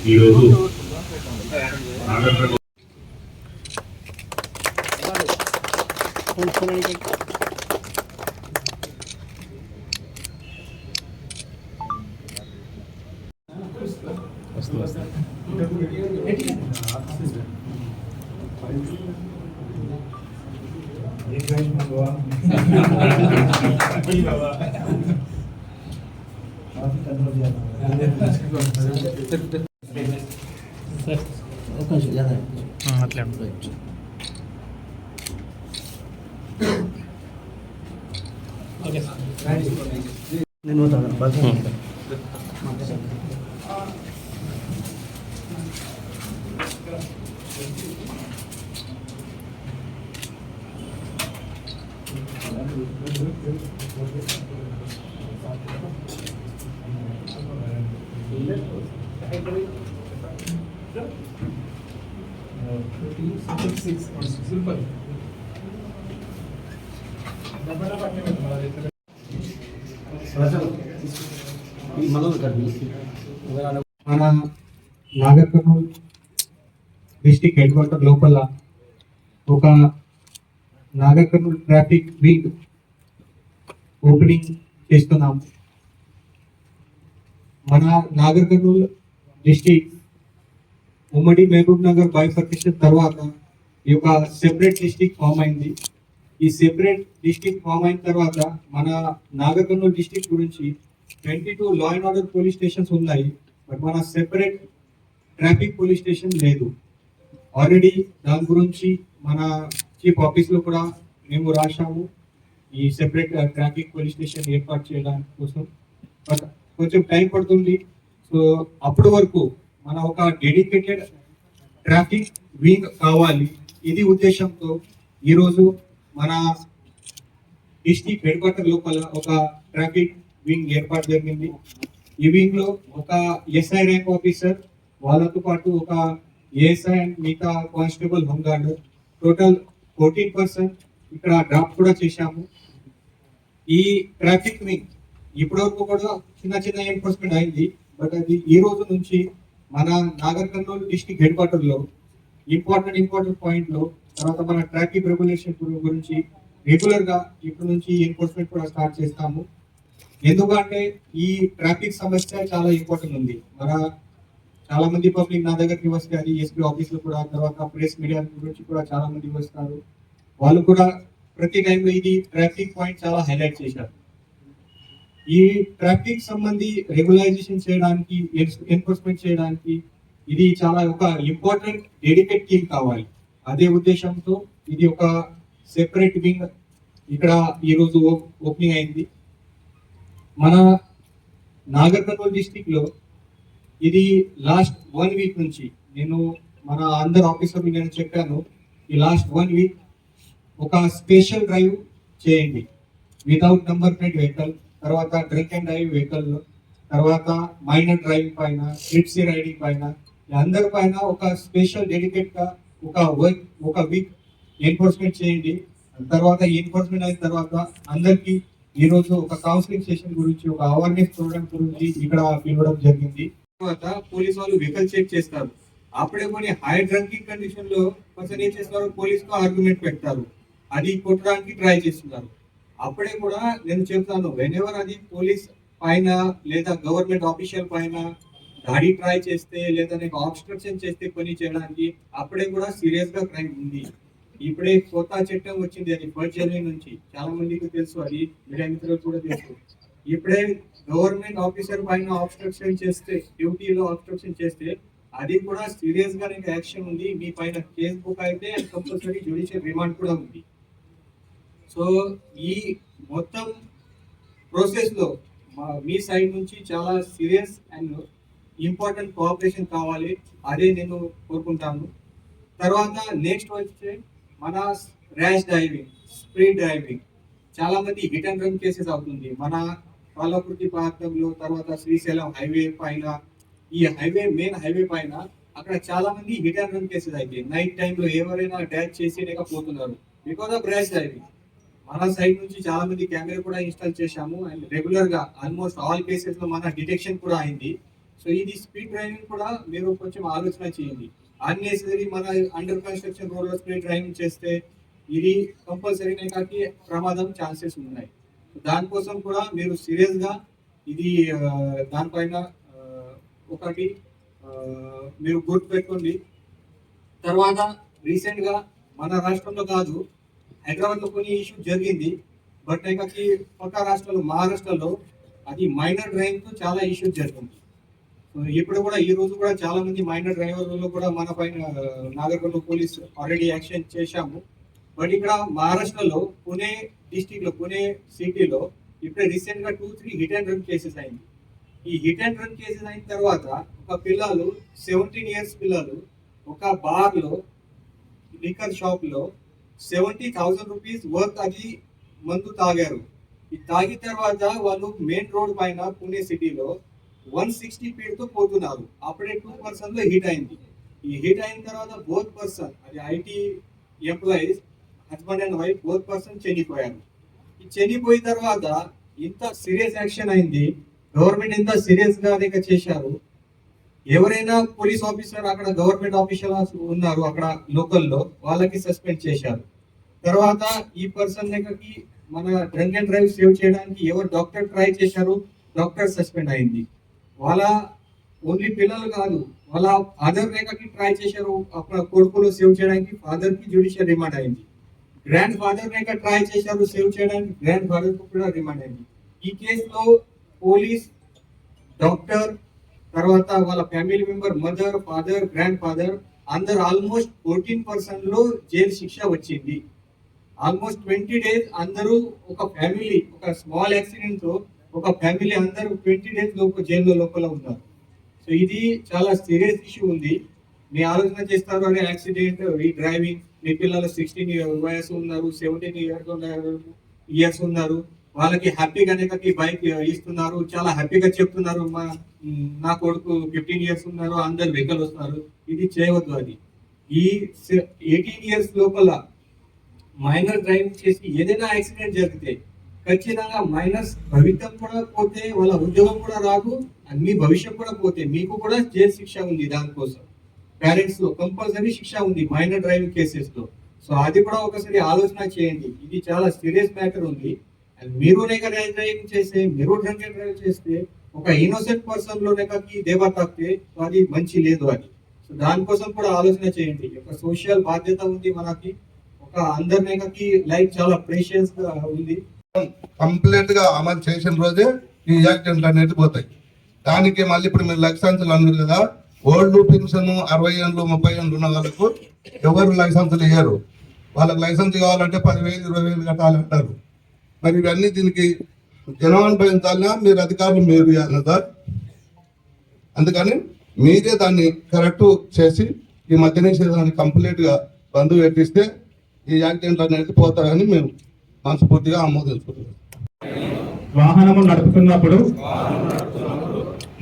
ఈరోజు అట్లా నేను మన Nagar Kurnool district head quarter లోపల ఒక Nagar Kurnool traffic wing opening చేస్తున్నాం. మన నాగర్ కర్నూల్ డిస్టిక్ ఉమ్మడి మహబూబ్ నగర్ బైఫర్కేషన్ తర్వాత ఈ యొక్క సెపరేట్ డిస్టిక్ ఫామ్ అయింది. ఈ సెపరేట్ డిస్టిక్ ఫామ్ అయిన తర్వాత మన నాగర్ కర్నూల్ డిస్టిక్ గురించి 22 law and order police stations ఉన్నాయి. బట్ మన సెపరేట్ ట్రాఫిక్ పోలీస్ స్టేషన్ లేదు. ఆల్రెడీ దాని గురించి మన చీఫ్ ఆఫీస్లో కూడా మేము రాశాము ఈ సెపరేట్ ట్రాఫిక్ పోలీస్ స్టేషన్ ఏర్పాటు చేయడానికి కోసం. బట్ కొంచెం టైం పడుతుంది. సో అప్పటి వరకు మన ఒక డెడికేటెడ్ ట్రాఫిక్ వింగ్ కావాలి. ఇది ఉద్దేశంతో ఈరోజు మన డిస్టిక్ హెడ్ క్వార్టర్ లోపల ఒక ట్రాఫిక్ వింగ్ ఏర్పాటు జరిగింది. ఈ వింగ్ లో ఒక ఎస్ఐ ర్యాంక్ ఆఫీసర్, వాళ్ళతో పాటు ఒక ఏఎస్ఐ అండ్ మిగతా కానిస్టేబుల్ హోంగార్డ్, టోటల్ 14% ఇక్కడ డ్రాప్ కూడా చేశాము. ఈ ట్రాఫిక్ వింగ్ ఇప్పటివరకు కూడా చిన్న చిన్న ఎన్ఫోర్స్మెంట్ అయింది. బట్ అది ఈ రోజు నుంచి మన Nagar Kurnool district head quarter లో ఇంపార్టెంట్ పాయింట్ లో తర్వాత మన ట్రాఫిక్ రెగ్యులేషన్ గురించి రెగ్యులర్ గా ఇప్పటి నుంచి ఎన్ఫోర్స్మెంట్ కూడా స్టార్ట్ చేస్తాము. ఎందుకంటే ఈ ట్రాఫిక్ సమస్య చాలా ఇంపార్టెంట్ ఉంది. మన చాలా మంది పబ్లిక్ నా దగ్గరికి వస్తారు, ఎస్పీ ఆఫీస్ లో కూడా, తర్వాత ప్రెస్ మీడియా గురించి కూడా చాలా మంది వస్తారు. వాళ్ళు కూడా ప్రతి టైంలో ఇది ట్రాఫిక్ పాయింట్ చాలా హైలైట్ చేశారు. ఈ ట్రాఫిక్ సంబంధి రెగ్యులైజేషన్ చేయడానికి, ఎన్ఫోర్స్మెంట్ చేయడానికి ఇది చాలా ఒక ఇంపార్టెంట్ డెడికేట్ టీమ్ కావాలి. అదే ఉద్దేశంతో ఇది ఒక సెపరేట్ వింగ్ ఇక్కడ ఈరోజు ఓపెనింగ్ అయింది. మన నాగర్ కర్నూల్ డిస్టిక్ లో ఇది లాస్ట్ 1 వీక్ నుంచి నేను మన అందరు ఆఫీసర్లు నేను చెప్పాను, ఈ లాస్ట్ 1 వీక్ ఒక స్పెషల్ డ్రైవ్ చేయండి. వితౌట్ నంబర్ ప్లేట్ వెహికల్, తర్వాత డ్రింక్ అండ్ డ్రైవ్ వెహికల్, తర్వాత మైనర్ డ్రైవింగ్ పైన, ట్రిప్సీ రైడింగ్ పైన, అందరి పైన ఒక స్పెషల్ డెడికేట్ గా ఒక వీక్ ఎన్ఫోర్స్మెంట్ చేయండి. తర్వాత ఎన్ఫోర్స్మెంట్ అయిన తర్వాత అందరికి ఈ రోజు ఒక కౌన్సిలింగ్ సెషన్ గురించి, ఒక అవేర్నెస్ ప్రోగ్రామ్ గురించి ఇక్కడ పిలవడం జరిగింది. తర్వాత పోలీస్ వాళ్ళు వెహికల్ చెక్ చేస్తారు. అప్పుడే కొన్ని హై డ్రంకింగ్ కండిషన్ లో పర్సన్ ఏం చేస్తారు, పోలీస్ కు ఆర్గ్యుమెంట్ పెడతారు, అది కొట్టడానికి ట్రై చేస్తున్నారు. అప్పుడే కూడా నేను చెప్తాను, వెనెవర్ అది పోలీస్ పైన లేదా గవర్నమెంట్ ఆఫీషియల్ పైన దాడి ట్రై చేస్తే లేదా నీకు ఆబ్స్ట్రక్షన్ చేస్తే పని చేయడానికి అప్పుడే కూడా సీరియస్ గా క్రైమ్ ఉంది. ఇప్పుడే కొత్త చట్టం వచ్చింది, అది 1 జనవరి నుంచి, చాలా మందికి తెలుసు, అది మీడియా మిత్రులకు కూడా తెలుసు. ఇప్పుడే గవర్నమెంట్ ఆఫీసర్ పైన ఆబ్స్ట్రక్షన్ చేస్తే, డ్యూటీలో ఆబ్స్ట్రక్షన్ చేస్తే అది కూడా సీరియస్ గా నీకు యాక్షన్ ఉంది. మీ పైన కేసు బుక్ అయితే కంపల్సరీ జ్యుడిషియల్ రిమాండ్ కూడా ఉంది. సో ఈ మొత్తం ప్రాసెస్ లో మీ సైడ్ నుంచి చాలా సీరియస్ అండ్ ఇంపార్టెంట్ కోఆపరేషన్ కావాలి, అదే నేను కోరుకుంటాను. తర్వాత నెక్స్ట్ వచ్చే మన ర్యాష్ డ్రైవింగ్, స్పీడ్ డ్రైవింగ్, చాలా మంది హిట్ అండ్ రన్ కేసెస్ అవుతుంది మన పాలకుర్తి ప్రాంతంలో. తర్వాత శ్రీశైలం హైవే పైన, ఈ మెయిన్ హైవే పైన అక్కడ చాలా మంది హిట్ అండ్ రన్ కేసెస్ అయితే నైట్ టైంలో ఎవరైనా డాష్ చేసి లేకపోతున్నారు బికాస్ ఆఫ్ ర్యాష్ డ్రైవింగ్. మన సైడ్ నుంచి చాలా మంది కెమెరా కూడా ఇన్స్టాల్ చేశాము అండ్ రెగ్యులర్ గా ఆల్మోస్ట్ ఆల్ కేసెస్ లో మన డిటెక్షన్ కూడా అయింది. సో ఇది స్పీడ్ డ్రైవింగ్ కూడా మీరు కొంచెం ఆలోచన చేయండి. అన్నెసరీ మన అండర్ కన్స్ట్రక్షన్ రోడ్ లో స్పీడ్ డ్రైవింగ్ చేస్తే ఇది కంపల్సరీ కాకి ప్రమాదం ఛాన్సెస్ ఉన్నాయి. దానికోసం కూడా మీరు సీరియస్ గా ఇది దానిపైన ఒకటి మీరు గుర్తు పెట్టుకోండి. తర్వాత రీసెంట్ గా మన రాష్ట్రంలో కాదు, హైదరాబాద్ లో కొన్ని ఇష్యూ జరిగింది. బట్ పక్క రాష్ట్రాల్లో మహారాష్ట్రలో అది మైనర్ డ్రైవింగ్ తో చాలా ఇష్యూస్ జరిగింది. ఇప్పుడు కూడా ఈ రోజు కూడా చాలా మంది మైనర్ డ్రైవర్లలో కూడా మన పైన నాగర్కర్నూల్ పోలీస్ ఆల్రెడీ యాక్షన్ చేశాము. బట్ ఇక్కడ మహారాష్ట్రలో పుణే డిస్టిక్ లో పుణే సిటీలో ఇప్పుడు రీసెంట్ గా 2-3 హిట్ అండ్ రన్ కేసెస్ అయింది. ఈ హిట్ అండ్ రన్ కేసెస్ అయిన తర్వాత ఒక పిల్లలు 17 years పిల్లలు ఒక బార్ లో లిక్కర్ షాప్ లో 70,000 రూపీస్ వర్త్ అది మందు తాగారు. ఈ తాగిన తర్వాత వాళ్ళు మెయిన్ రోడ్ పైన పుణే సిటీలో 160 speed తో పోతున్నారు. అప్పుడే 2 person లో హిట్ అయింది. ఈ హిట్ అయిన తర్వాత బోత్ పర్సన్ అది IT employees husband and wife both person చనిపోయారు. ఈ చనిపోయిన తర్వాత ఇంత సీరియస్ యాక్షన్ అయింది. గవర్నమెంట్ ఇంత సీరియస్ గా చేశారు. ఎవరైనా పోలీస్ ఆఫీసర్ అక్కడ గవర్నమెంట్ ఆఫీసర్స్ ఉన్నారు అక్కడ లోకల్లో వాళ్ళకి సస్పెండ్ చేశారు. తర్వాత ఈ పర్సన్ మన డ్రంక్ అండ్ డ్రైవ్ సేవ్ చేయడానికి ఎవరు డాక్టర్ ట్రై చేశారు, డాక్టర్ సస్పెండ్ అయింది. వాళ్ళ ఓన్లీ పిల్లలు కాదు, వాళ్ళ ఫాదర్ ట్రై చేశారు అక్కడ కొడుకులు సేవ్ చేయడానికి, ఫాదర్ కి జ్యుడిషియల్ రిమాండ్ అయింది. గ్రాండ్ ఫాదర్ ట్రై చేశారు సేవ్ చేయడానికి, గ్రాండ్ ఫాదర్ కు కూడా రిమాండ్ అయింది. ఈ కేసులో పోలీస్, డాక్టర్, తర్వాత వాళ్ళ family member, mother, father, grand father అందరు ఆల్మోస్ట్ 14% లో జైలు శిక్ష వచ్చింది. ఆల్మోస్ట్ 20 days అందరూ ఒక ఫ్యామిలీ, ఒక స్మాల్ యాక్సిడెంట్ తో ఒక ఫ్యామిలీ అందరూ 20 days జైల్లో లోపల ఉన్నారు. సో ఇది చాలా సీరియస్ ఇష్యూ ఉంది. మీ ఆలోచన చేస్తారు అనే యాక్సిడెంట్, ఈ డ్రైవింగ్, మీ పిల్లలు 16 వయసు ఉన్నారు, 17 years ఉన్నారు, వాళ్ళకి హ్యాపీగా బైక్ ఇస్తున్నారు, చాలా హ్యాపీగా చెప్తున్నారు నా కొడుకు 15 years ఉన్నారు, అందరు వెహికల్ వస్తున్నారు. ఇది చేయవద్దు. అది ఈ 18 years లోపల మైనర్ డ్రైవింగ్ చేసి ఏదైనా యాక్సిడెంట్ జరిగితే ఖచ్చితంగా మైనర్స్ భవితం కూడా పోతే, వాళ్ళ ఉద్యోగం కూడా రాదు, మీ భవిష్యత్ కూడా పోతే, మీకు కూడా జైలు శిక్ష ఉంది. దానికోసం పేరెంట్స్ లో కంపల్సరీ శిక్ష ఉంది మైనర్ డ్రైవింగ్ కేసెస్ లో. సో అది కూడా ఒకసారి ఆలోచన చేయండి. ఇది చాలా సీరియస్ మ్యాటర్ ఉంది. మీరు డ్రైవింగ్ చేస్తే, మీరు డ్రంక్ అండ్ డ్రైవ్ చేస్తే ఒక ఇన్నోసెంట్ పర్సన్ లో దేవా తాకితే అది మంచి లేదు. అది సో దానికోసం కూడా ఆలోచన చేయండి. ఒక సోషల్ బాధ్యత ఉంది మనకి. ఒక అందరికీ లైఫ్ చాలా ప్రేషియస్ గా ఉంది. కంప్లీట్ గా అమలు చేసిన రోజే ఈ యాక్సిడెంట్లు అనేది పోతాయి. దానికి మళ్ళీ ఇప్పుడు మీరు లైసెన్సులు అన్నారు కదా, ఓల్డ్ పెన్షన్ 60 ఏళ్ళు 30 ఏళ్ళు ఉన్న వాళ్ళకు ఎవరు లైసెన్సులు ఇయ్యారు. వాళ్ళకి లైసెన్స్ కావాలంటే 10,000 20,000 కట్టాలి అంటారు. మరి ఇవన్నీ దీనికి జనం పెంచాలన్నా మీరు అధికారులు మీరు ఇవ్వాలి సార్. అందుకని మీరే దాన్ని కరెక్ట్ చేసి ఈ మధ్య నిషేధాన్ని కంప్లీట్ గా బంద్ పెట్టిస్తే ఈ యాక్సిడెంట్లు అనేది పోతాయని మేము మనస్ఫూర్తిగా ఆమోదించుకుంటున్నాం. వాహనము నడుపుతున్నప్పుడు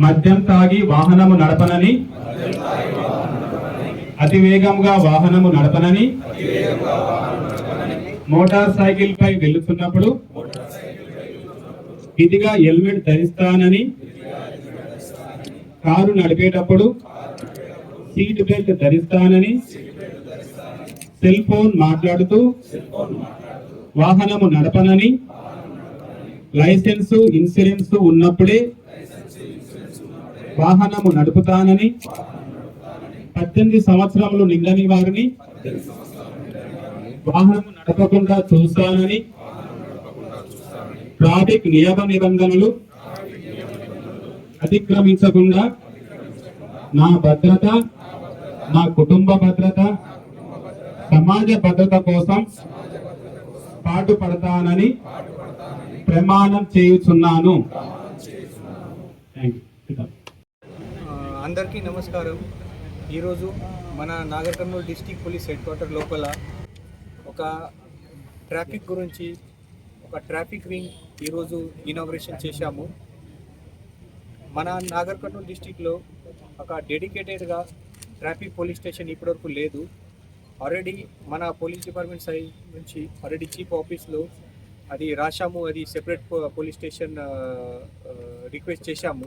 మద్యం తాగి వాహనము నడపనని, అతివేగంగా వాహనము నడపనని, మోటార్ సైకిల్ పై వెళ్తున్నప్పుడు విధిగా హెల్మెట్ ధరిస్తానని, కారు నడిపేటప్పుడు సీట్ బెల్ట్ ధరిస్తానని, సెల్ ఫోన్ మాట్లాడుతూ వాహనము నడపనని, లైసెన్స్ ఇన్సూరెన్స్ ఉన్నప్పుడే వాహనము నడుపుతానని, 18 సంవత్సరములు నిండని వారిని వాహనము నడపకుండా చూస్తానని, ట్రాఫిక్ నియమ నిబంధనలు అతిక్రమించకుండా నా భద్రత, నా కుటుంబ భద్రత, సమాజ భద్రత కోసం పాటుపడతానని ప్రమాణం చేయుచున్నాను. అందరికీ నమస్కారం. ఈరోజు మన Nagarkurnool district police head quarter లోపల ఒక ట్రాఫిక్ గురించి ఒక ట్రాఫిక్ వింగ్ ఈరోజు ఇనాగ్రేషన్ చేశాము. మన నాగర్కర్నూల్ డిస్టిక్లో ఒక డెడికేటెడ్గా ట్రాఫిక్ పోలీస్ స్టేషన్ ఇప్పటివరకు లేదు. ఆల్రెడీ మన పోలీస్ డిపార్ట్మెంట్ సైడ్ నుంచి ఆల్రెడీ చీఫ్ ఆఫీస్లో అది రాశాము, అది సెపరేట్ పోలీస్ స్టేషన్ రిక్వెస్ట్ చేశాము.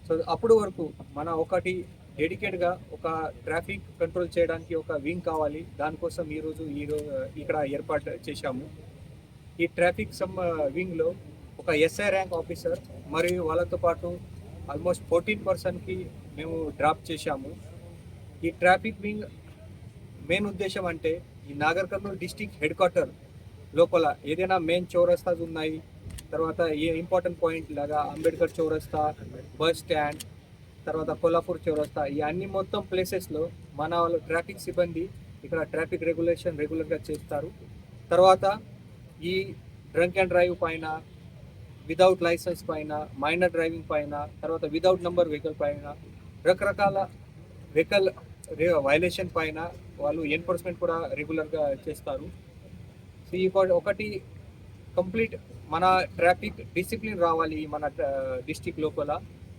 సో సో అప్పుడు వరకు మన ఒకటి డెడికేట్గా ఒక ట్రాఫిక్ కంట్రోల్ చేయడానికి ఒక వింగ్ కావాలి. దానికోసం ఈరోజు ఇక్కడ ఏర్పాటు చేశాము. ఈ ట్రాఫిక్ వింగ్లో ఒక ఎస్ఐ ర్యాంక్ ఆఫీసర్ మరియు వాళ్ళతో పాటు ఆల్మోస్ట్ 14 పర్సన్కి మేము డ్రాప్ చేశాము. ఈ ట్రాఫిక్ వింగ్ మెయిన్ ఉద్దేశం అంటే ఈ Nagar Kurnool district head quarter లోపల ఏదైనా మెయిన్ చౌరస్తాస్ ఉన్నాయి, తర్వాత ఏ ఇంపార్టెంట్ పాయింట్ లాగా అంబేద్కర్ చౌరస్తా, బస్ స్టాండ్, తర్వాత కొల్లాపూర్ చౌరస్తా, ఈ అన్ని మొత్తం ప్లేసెస్లో మన వాళ్ళు ట్రాఫిక్ సిబ్బంది ఇక్కడ ట్రాఫిక్ రెగ్యులర్గా చేస్తారు. తర్వాత ఈ డ్రంక్ అండ్ డ్రైవ్ పైన, వితౌట్ లైసెన్స్ పైన, మైనర్ డ్రైవింగ్ పైన, తర్వాత వితౌట్ నంబర్ వెహికల్ పైన, రకరకాల వెహికల్ వైలేషన్ పైన వాళ్ళు ఎన్ఫోర్స్మెంట్ కూడా రెగ్యులర్గా చేస్తారు. సో ఈ ఒకటి కంప్లీట్ మన ట్రాఫిక్ డిసిప్లిన్ రావాలి మన డిస్టిక్ లోపల.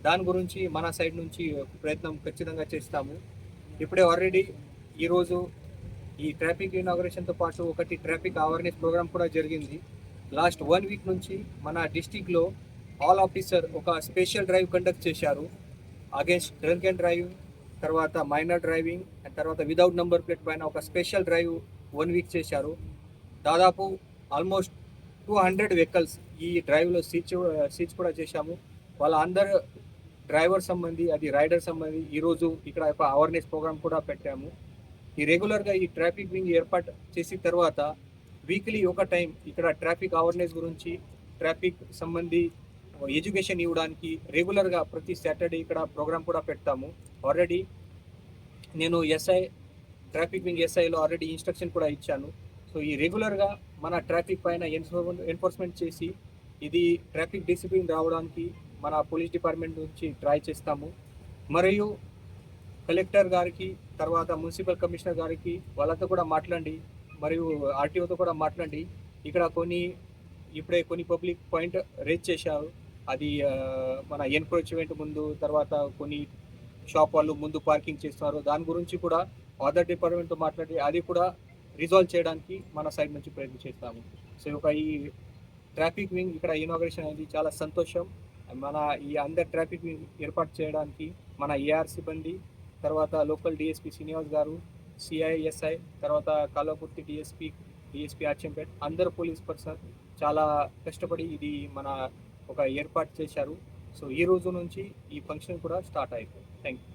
దాని గురించి మన సైడ్ నుంచి ప్రయత్నం ఖచ్చితంగా చేస్తాము. ఇప్పుడే ఆల్రెడీ ఈరోజు ఈ ట్రాఫిక్ ఇనాగరేషన్తో పాటు ఒకటి ట్రాఫిక్ అవేర్నెస్ ప్రోగ్రామ్ కూడా జరిగింది. లాస్ట్ 1 వీక్ నుంచి మన డిస్టిక్లో ఆల్ ఆఫీసర్ ఒక స్పెషల్ డ్రైవ్ కండక్ట్ చేశారు అగేన్స్ట్ డ్రంక్ అండ్ డ్రైవ్, తర్వాత మైనర్ డ్రైవింగ్ అండ్ తర్వాత వితౌట్ నంబర్ ప్లేట్ పైన ఒక స్పెషల్ డ్రైవ్ 1 వీక్ చేశారు. దాదాపు ఆల్మోస్ట్ 200 వెహికల్స్ ఈ డ్రైవ్లో సీజ్ కూడా చేశాము. వాళ్ళ అందరు డ్రైవర్ సంబంధి, అది రైడర్ సంబంధి ఈరోజు ఇక్కడ ఒక అవేర్నెస్ ప్రోగ్రామ్ కూడా పెట్టాము. ఈ రెగ్యులర్గా ఈ ట్రాఫిక్ వింగ్ ఏర్పాటు చేసిన తర్వాత వీక్లీ ఒక టైం ఇక్కడ ట్రాఫిక్ అవేర్నెస్ గురించి, ట్రాఫిక్ సంబంధి ఎడ్యుకేషన్ ఇవ్వడానికి రెగ్యులర్గా ప్రతి సాటర్డే ఇక్కడ ప్రోగ్రామ్ కూడా పెడతాము. ఆల్రెడీ నేను ట్రాఫిక్ వింగ్ ఎస్ఐలో ఆల్రెడీ ఇన్స్ట్రక్షన్ కూడా ఇచ్చాను. సో ఈ రెగ్యులర్గా మన ట్రాఫిక్ పైన ఎన్ఫోర్స్మెంట్ చేసి ఇది ట్రాఫిక్ డిసిప్లిన్ రావడానికి మన పోలీస్ డిపార్ట్మెంట్ నుంచి ట్రై చేస్తాము. మరియు కలెక్టర్ గారికి, తర్వాత మున్సిపల్ కమిషనర్ గారికి వాళ్ళతో కూడా మాట్లాడి, మరియు ఆర్టీఓతో కూడా మాట్లాడి ఇక్కడ ఇప్పుడే కొన్ని పబ్లిక్ పాయింట్ రేజ్ చేశారు. అది మన ఎన్క్రోచ్మెంట్ ముందు, తర్వాత కొన్ని షాప్ వాళ్ళు ముందు పార్కింగ్ చేస్తున్నారు. దాని గురించి కూడా అదర్ డిపార్ట్మెంట్తో మాట్లాడి అది కూడా రిజాల్వ్ చేయడానికి మన సైడ్ నుంచి ప్రయత్నం చేస్తాము. సో ఈ ట్రాఫిక్ వింగ్ ఇక్కడ ఇనాగరేషన్ అనేది చాలా సంతోషం. మన ఈ అందర్ ట్రాఫిక్ వింగ్ ఏర్పాటు చేయడానికి మన ఏఆర్ సిబ్బంది, తర్వాత లోకల్ డిఎస్పీ శ్రీనివాస్ గారు, సిఐఎస్ఐ, తర్వాత కాలకుర్తి డిఎస్పీ అచ్చంపేట్, అందరు పోలీస్ పర్సన్ చాలా కష్టపడి ఇది మన ఒక ఏర్పాటు చేశారు. సో ఈ రోజు నుంచి ఈ ఫంక్షన్ కూడా స్టార్ట్ అయిపోయింది. Thank you.